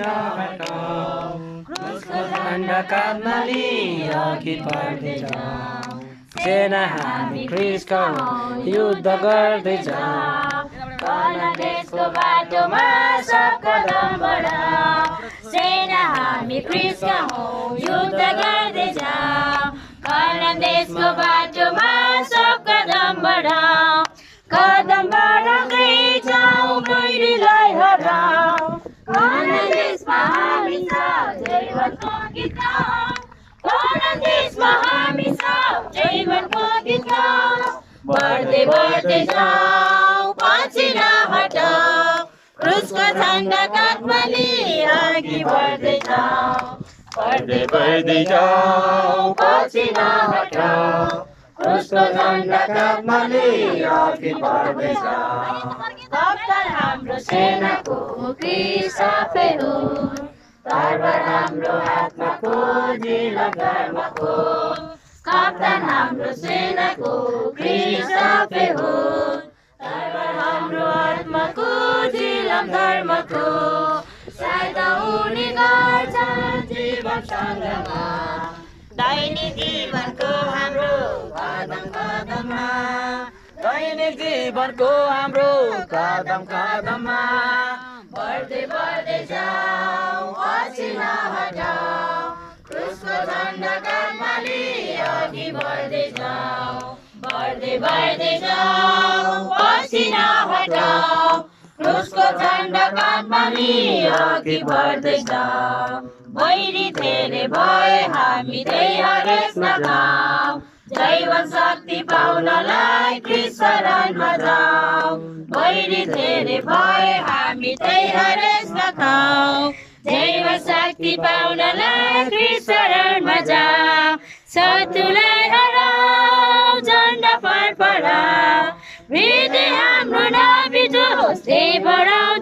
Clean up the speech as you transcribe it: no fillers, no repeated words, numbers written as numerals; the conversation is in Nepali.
नहटाऊ क्रुसको झण्डा काँधमा लिई अघि बढ्दै जाऊ सेना हामी ख्रीष्टका हौं युद्ध गर्दै जाऊ कानान देशको बाटोमा सब कदम बढाऊ सेना हामी ख्रीष्टका हौं युद्ध गर्दै जाऊ कानान देशको बाटोमा सब कदम बढाऊ कदम बढाउँदै जाऊ बैरीलाई हराऊ कानान देशमा हामी सब जीवनको गीत गाऊ कानान देशमा हामी सब जीवनको गीत गाऊ बढ्दै बढ्दै जाऊ पछि नहटाऊ क्रुसको झण्डा काँधमा लिई अघि बढ्दै जाऊ बढ्दै बढ्दै जाऊ पछि नहटाऊ क्रुसको झण्डा काँधमा लिई अघि बढ्दै जाऊ कप्तान हाम्रो सेनाको ख्रीष्ट आफै हो तरबार हाम्रो हातमा खोजिला धर्मको कप्तान हाम्रो सेनाको ख्रीष्ट आफै हो तरबार हाम्रो आत्माको जिलम धर्मको सहायता हुने गर्छ जीवन सङ्घमा दैनिक जीवनको हाम्रो कदम कदममा दैनिक जीवनको हाम्रो कदम कदममा बढ्दै बढ्दै जाऊ पछि नहटाऊ क्रुसको झण्डा काँधमा लिई अघि बढ्दै जाऊ बढ्दै बढ्दै जाऊ पछि नहटाऊ क्रुसको झण्डा काँधमा लिई अघि बढ्दै जाऊ बैरी धेरै भए हामी त्यही हरेसमा खाऊ जीवन शक्ति पाउनलाई ख्रीष्ट शरणमा जाऊ बैरी धेरै भए हामी त्यही हरेसमा खाऊ जीवन शक्ति पाउनलाई ख्रीष्ट शरणमा जाऊ शत्रुलाई हराऊ झण्डा फडफडाऊ हृदय हाम्रो नबिजोस् त्यही बढाऊ